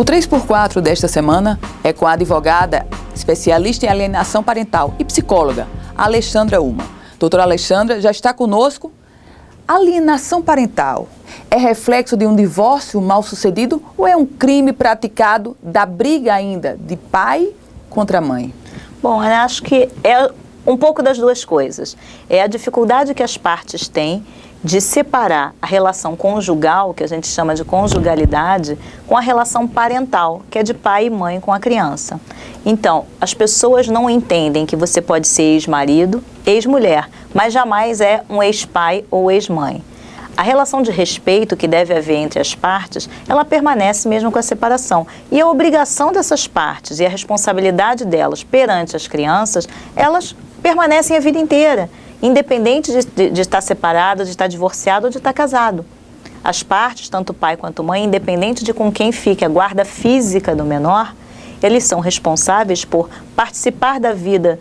O 3x4 desta semana é com a advogada especialista em alienação parental e psicóloga, Alexandra Uma. Doutora Alexandra já está conosco. Alienação parental é reflexo de um divórcio mal sucedido ou é um crime praticado da briga ainda de pai contra mãe? Bom, eu acho que é um pouco das duas coisas. É a dificuldade que as partes têm de separar a relação conjugal, que a gente chama de conjugalidade, com a relação parental, que é de pai e mãe com a criança. Então, as pessoas não entendem que você pode ser ex-marido, ex-mulher, mas jamais é um ex-pai ou ex-mãe. A relação de respeito que deve haver entre as partes, ela permanece mesmo com a separação. E a obrigação dessas partes e a responsabilidade delas perante as crianças, elas permanecem a vida inteira, independente de estar separado, de estar divorciado ou de estar casado. As partes, tanto pai quanto mãe, independente de com quem fique a guarda física do menor, eles são responsáveis por participar da vida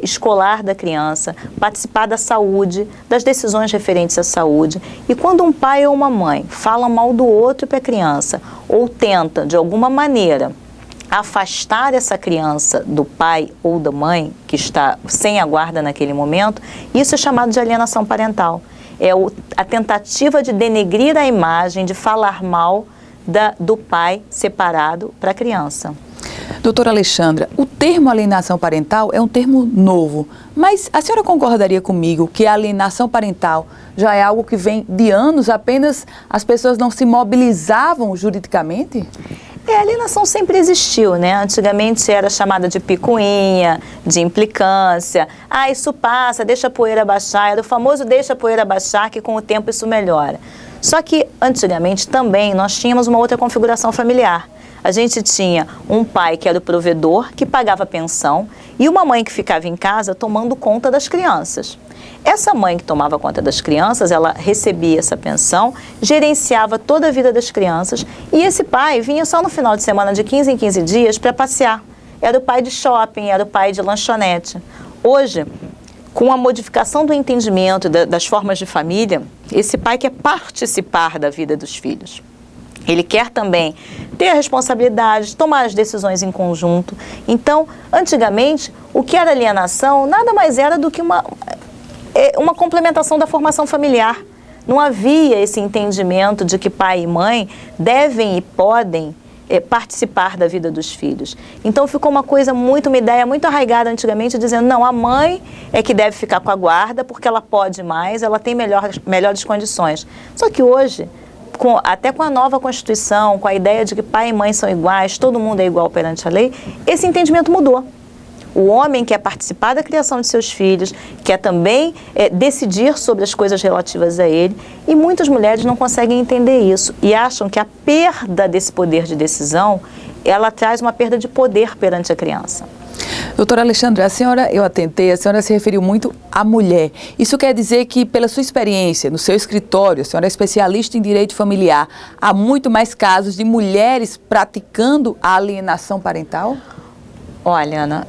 escolar da criança, participar da saúde, das decisões referentes à saúde. E quando um pai ou uma mãe fala mal do outro para a criança ou tenta, de alguma maneira, afastar essa criança do pai ou da mãe, que está sem a guarda naquele momento, isso é chamado de alienação parental. É a tentativa de denegrir a imagem, de falar mal do pai separado para a criança. Doutora Alexandra, o termo alienação parental é um termo novo, mas a senhora concordaria comigo que a alienação parental já é algo que vem de anos, apenas as pessoas não se mobilizavam juridicamente? A alienação sempre existiu, né? Antigamente era chamada de picuinha, de implicância. Ah, isso passa, deixa a poeira baixar. Era o famoso deixa a poeira baixar, que com o tempo isso melhora. Só que antigamente também nós tínhamos uma outra configuração familiar. A gente tinha um pai que era o provedor, que pagava pensão, e uma mãe que ficava em casa tomando conta das crianças. Essa mãe que tomava conta das crianças, ela recebia essa pensão, gerenciava toda a vida das crianças, e esse pai vinha só no final de semana, de 15 em 15 dias, para passear. Era o pai de shopping, era o pai de lanchonete. Hoje, com a modificação do entendimento das formas de família, esse pai quer participar da vida dos filhos. Ele quer também ter a responsabilidade de tomar as decisões em conjunto. Então, antigamente, o que era alienação nada mais era do que uma complementação da formação familiar. Não havia esse entendimento de que pai e mãe devem e podem participar da vida dos filhos. Então ficou uma ideia muito arraigada antigamente, dizendo, não, a mãe é que deve ficar com a guarda porque ela pode mais, ela tem melhores condições. Só que hoje, até com a nova Constituição, com a ideia de que pai e mãe são iguais, todo mundo é igual perante a lei, esse entendimento mudou. O homem quer participar da criação de seus filhos, quer também decidir sobre as coisas relativas a ele, e muitas mulheres não conseguem entender isso e acham que a perda desse poder de decisão, ela traz uma perda de poder perante a criança. Doutora Alexandra, eu atentei, a senhora se referiu muito à mulher. Isso quer dizer que, pela sua experiência, no seu escritório, a senhora é especialista em direito familiar, há muito mais casos de mulheres praticando a alienação parental? Olha, Ana,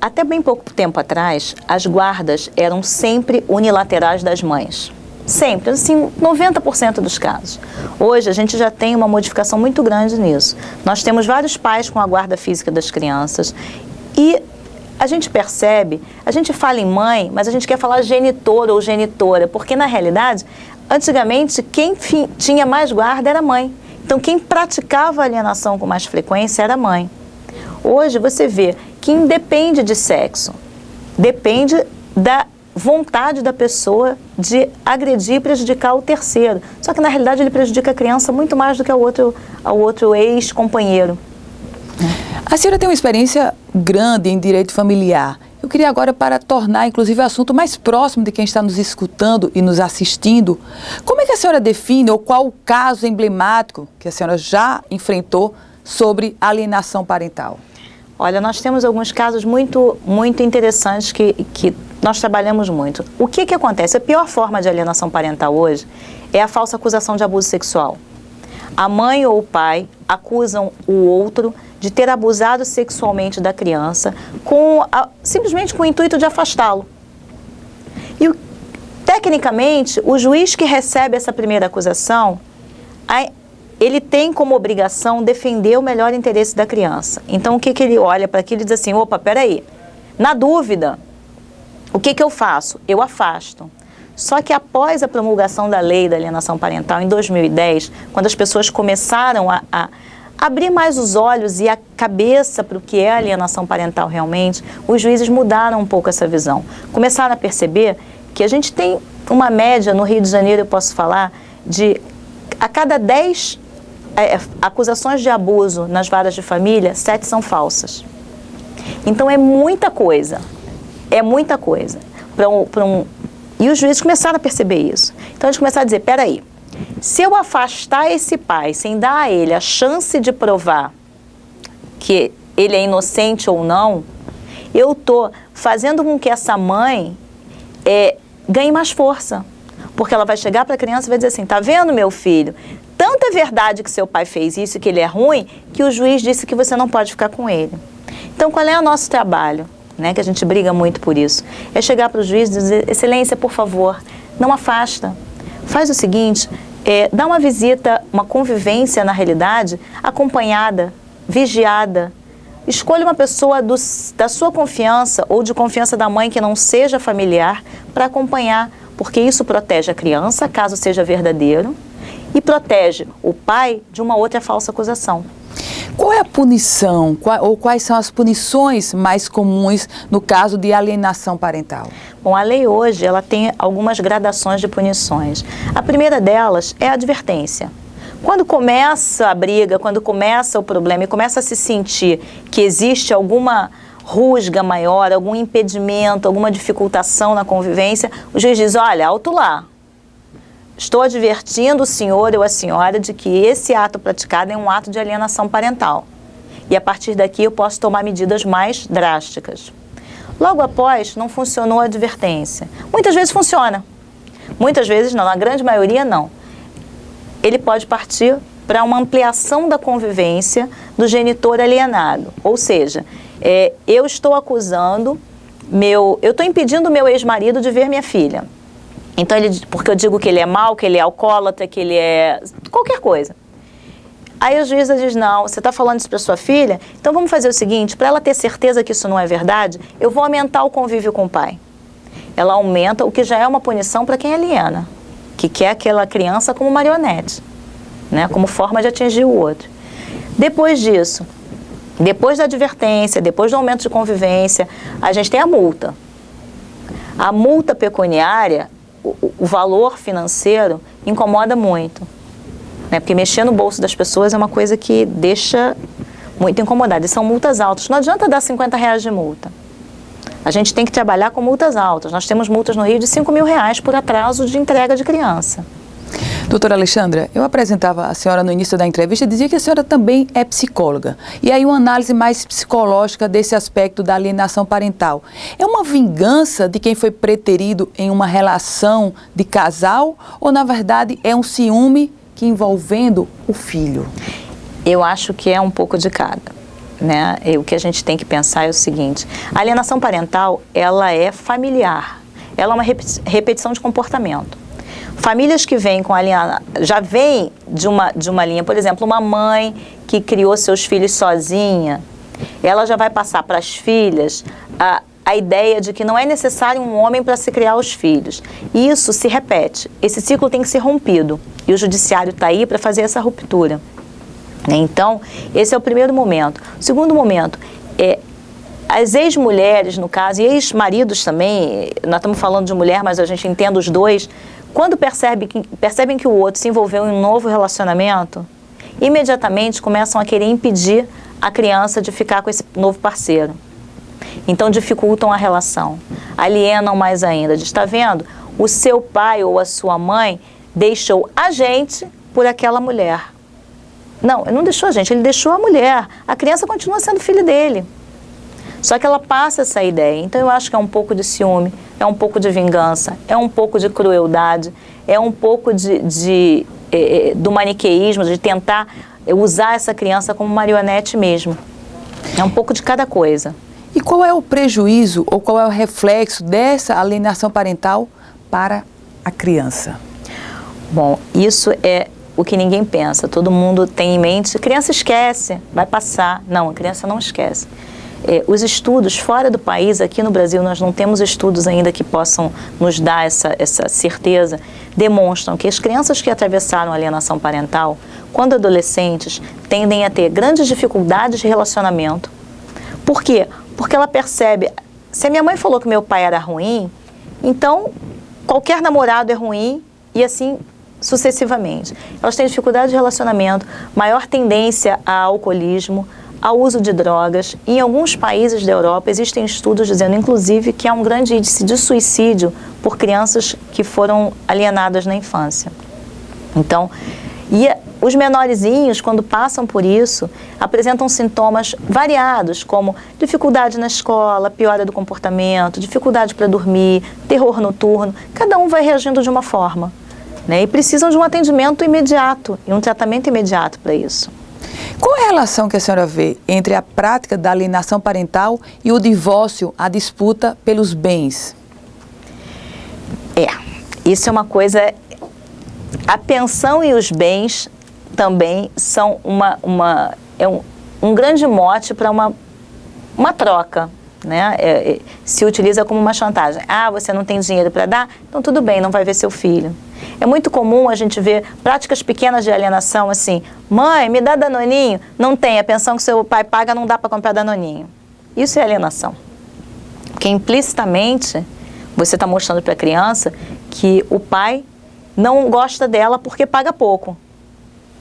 até bem pouco tempo atrás, as guardas eram sempre unilaterais das mães. Sempre, assim, 90% dos casos. Hoje, a gente já tem uma modificação muito grande nisso. Nós temos vários pais com a guarda física das crianças e a gente percebe, a gente fala em mãe, mas a gente quer falar genitor ou genitora, porque na realidade, antigamente, quem tinha mais guarda era a mãe. Então, quem praticava a alienação com mais frequência era a mãe. Hoje, você vê que independe de sexo, depende da vontade da pessoa de agredir e prejudicar o terceiro. Só que, na realidade, ele prejudica a criança muito mais do que ao outro ex-companheiro. A senhora tem uma experiência grande em direito familiar. Eu queria agora, para tornar, inclusive, o assunto mais próximo de quem está nos escutando e nos assistindo, como é que a senhora define ou qual o caso emblemático que a senhora já enfrentou sobre alienação parental? Olha, nós temos alguns casos muito interessantes que nós trabalhamos muito. O que acontece? A pior forma de alienação parental hoje é a falsa acusação de abuso sexual. A mãe ou o pai acusam o outro de ter abusado sexualmente da criança, simplesmente com o intuito de afastá-lo. E, tecnicamente, o juiz que recebe essa primeira acusação, ele tem como obrigação defender o melhor interesse da criança. Então, o que ele olha para aquilo e diz assim, opa, peraí, na dúvida, o que eu faço? Eu afasto. Só que após a promulgação da lei da alienação parental, em 2010, quando as pessoas começaram a abrir mais os olhos e a cabeça para o que é a alienação parental realmente, os juízes mudaram um pouco essa visão. Começaram a perceber que a gente tem uma média, no Rio de Janeiro eu posso falar, de a cada 10 acusações de abuso nas varas de família, 7 são falsas. Então é muita coisa, E os juízes começaram a perceber isso. Então eles começaram a dizer, peraí, se eu afastar esse pai sem dar a ele a chance de provar que ele é inocente ou não, eu estou fazendo com que essa mãe ganhe mais força. Porque ela vai chegar para a criança e vai dizer assim, tá vendo, meu filho? Tanto é verdade que seu pai fez isso e que ele é ruim, que o juiz disse que você não pode ficar com ele. Então, qual é o nosso trabalho? Que a gente briga muito por isso. É chegar para o juiz e dizer, excelência, por favor, não afasta. Faz o seguinte, dá uma visita, uma convivência, na realidade, acompanhada, vigiada. Escolha uma pessoa da sua confiança ou de confiança da mãe que não seja familiar para acompanhar, porque isso protege a criança, caso seja verdadeiro, e protege o pai de uma outra falsa acusação. Qual é a punição, ou quais são as punições mais comuns no caso de alienação parental? Bom, a lei hoje ela tem algumas gradações de punições. A primeira delas é a advertência. Quando começa a briga, quando começa o problema e começa a se sentir que existe alguma rusga maior, algum impedimento, alguma dificultação na convivência, o juiz diz, olha, alto lá. Estou advertindo o senhor ou a senhora de que esse ato praticado é um ato de alienação parental. E a partir daqui eu posso tomar medidas mais drásticas. Logo após, não funcionou a advertência. Muitas vezes funciona. Muitas vezes não, na grande maioria não. Ele pode partir para uma ampliação da convivência do genitor alienado. Ou seja, eu estou acusando, eu estou impedindo o meu ex-marido de ver minha filha. Então, porque eu digo que ele é mau, que ele é alcoólatra, que ele é qualquer coisa. Aí o juiz diz, não, você está falando isso para sua filha? Então vamos fazer o seguinte, para ela ter certeza que isso não é verdade, eu vou aumentar o convívio com o pai. Ela aumenta o que já é uma punição para quem aliena, que quer aquela criança como marionete, como forma de atingir o outro. Depois disso, depois da advertência, depois do aumento de convivência, a gente tem a multa. A multa pecuniária, o valor financeiro incomoda muito, porque mexer no bolso das pessoas é uma coisa que deixa muito incomodada. E são multas altas. Não adianta dar R$50 de multa. A gente tem que trabalhar com multas altas. Nós temos multas no Rio de R$5.000 por atraso de entrega de criança. Doutora Alexandra, eu apresentava a senhora no início da entrevista e dizia que a senhora também é psicóloga. E aí uma análise mais psicológica desse aspecto da alienação parental. É uma vingança de quem foi preterido em uma relação de casal ou, na verdade, é um ciúme que envolvendo o filho? Eu acho que é um pouco de cada. O que a gente tem que pensar é o seguinte, a alienação parental, ela é familiar. Ela é uma repetição de comportamento. Famílias que vêm com já vêm de uma linha, por exemplo, uma mãe que criou seus filhos sozinha, ela já vai passar para as filhas a ideia de que não é necessário um homem para se criar os filhos. E isso se repete, esse ciclo tem que ser rompido e o judiciário está aí para fazer essa ruptura. Então, esse é o primeiro momento. O segundo momento as ex-mulheres, no caso, e ex-maridos também, nós estamos falando de mulher, mas a gente entende os dois, quando percebem que o outro se envolveu em um novo relacionamento, imediatamente começam a querer impedir a criança de ficar com esse novo parceiro. Então dificultam a relação, alienam mais ainda. Está vendo? O seu pai ou a sua mãe deixou a gente por aquela mulher. Não, ele não deixou a gente, ele deixou a mulher. A criança continua sendo filho dele. Só que ela passa essa ideia. Então eu acho que é um pouco de ciúme, é um pouco de vingança, é um pouco de crueldade, é um pouco do maniqueísmo, de tentar usar essa criança como marionete mesmo. É um pouco de cada coisa. E qual é o prejuízo ou qual é o reflexo dessa alienação parental para a criança? Bom, isso o que ninguém pensa. Todo mundo tem em mente, criança esquece, vai passar. Não, a criança não esquece. Os estudos fora do país, aqui no Brasil, nós não temos estudos ainda que possam nos dar essa certeza, demonstram que as crianças que atravessaram a alienação parental, quando adolescentes, tendem a ter grandes dificuldades de relacionamento. Por quê? Porque ela percebe, se a minha mãe falou que meu pai era ruim, então qualquer namorado é ruim e assim sucessivamente. Elas têm dificuldade de relacionamento, maior tendência a alcoolismo, ao uso de drogas. Em alguns países da Europa existem estudos dizendo, inclusive, que há um grande índice de suicídio por crianças que foram alienadas na infância. Então, os menorzinhos, quando passam por isso, apresentam sintomas variados, como dificuldade na escola, piora do comportamento, dificuldade para dormir, terror noturno. Cada um vai reagindo de uma forma, né? E precisam de um atendimento imediato e um tratamento imediato para isso. Qual é a relação que a senhora vê entre a prática da alienação parental e o divórcio, a disputa pelos bens? Isso é uma coisa... A pensão e os bens também são um grande mote para uma troca, né? Se utiliza como uma chantagem. Ah, você não tem dinheiro para dar? Então tudo bem, não vai ver seu filho. É muito comum a gente ver práticas pequenas de alienação assim, mãe, me dá danoninho? Não tem, a pensão que seu pai paga não dá para comprar danoninho. Isso é alienação. Porque implicitamente você está mostrando para a criança que o pai não gosta dela porque paga pouco.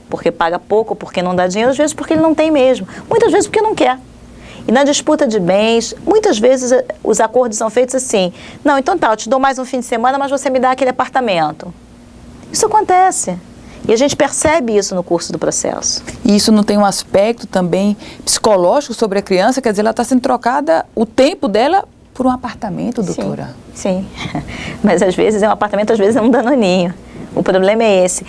Porque paga pouco, porque não dá dinheiro, às vezes porque ele não tem mesmo. Muitas vezes porque não quer. E na disputa de bens, muitas vezes os acordos são feitos assim, não, então tá, eu te dou mais um fim de semana, mas você me dá aquele apartamento. Isso acontece. E a gente percebe isso no curso do processo. E isso não tem um aspecto também psicológico sobre a criança? Quer dizer, ela está sendo trocada, o tempo dela, por um apartamento, doutora? Sim. Mas às vezes é um apartamento, às vezes é um danoninho. O problema é esse.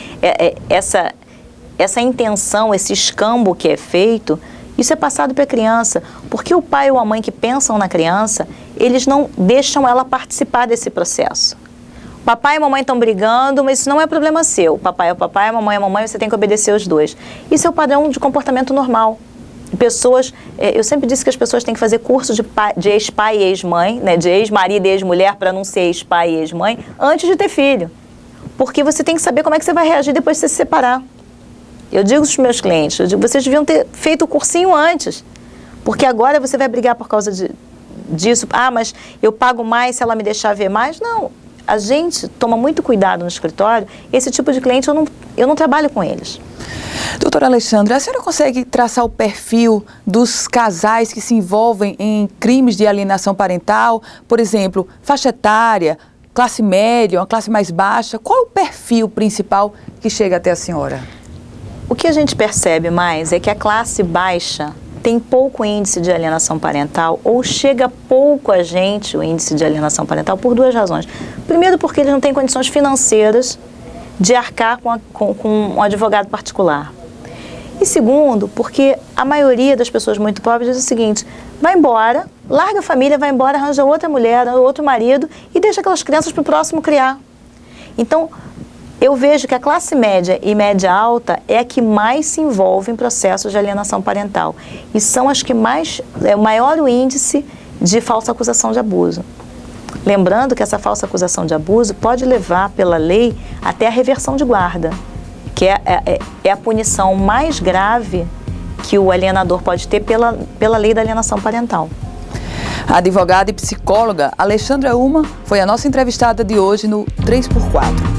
Essa intenção, esse escambo que é feito, isso é passado para a criança. Porque o pai ou a mãe que pensam na criança, eles não deixam ela participar desse processo. Papai e mamãe estão brigando, mas isso não é problema seu. Papai é o papai, a mamãe é a mamãe, você tem que obedecer os dois. Isso é o padrão de comportamento normal. Pessoas, eu sempre disse que as pessoas têm que fazer curso de ex-pai e ex-mãe, né, de ex-marido e ex-mulher, para não ser ex-pai e ex-mãe, antes de ter filho. Porque você tem que saber como é que você vai reagir depois de você se separar. Eu digo aos meus clientes, vocês deviam ter feito o cursinho antes. Porque agora você vai brigar por causa disso. Ah, mas eu pago mais se ela me deixar ver mais? Não. A gente toma muito cuidado no escritório. Esse tipo de cliente eu não trabalho com eles. Doutora Alexandra, a senhora consegue traçar o perfil dos casais que se envolvem em crimes de alienação parental? Por exemplo, faixa etária, classe média, uma classe mais baixa. Qual é o perfil principal que chega até a senhora? O que a gente percebe mais é que a classe baixa tem pouco índice de alienação parental ou chega pouco a gente o índice de alienação parental por duas razões. Primeiro, porque eles não têm condições financeiras de arcar com um advogado particular. E segundo, porque a maioria das pessoas muito pobres diz o seguinte, vai embora, larga a família, vai embora, arranja outra mulher, outro marido e deixa aquelas crianças para o próximo criar. Então, eu vejo que a classe média e média alta é a que mais se envolve em processos de alienação parental. E são as que mais, o maior índice de falsa acusação de abuso. Lembrando que essa falsa acusação de abuso pode levar, pela lei, até a reversão de guarda, que é a punição mais grave que o alienador pode ter pela lei da alienação parental. A advogada e psicóloga Alexandra Uma foi a nossa entrevistada de hoje no 3x4.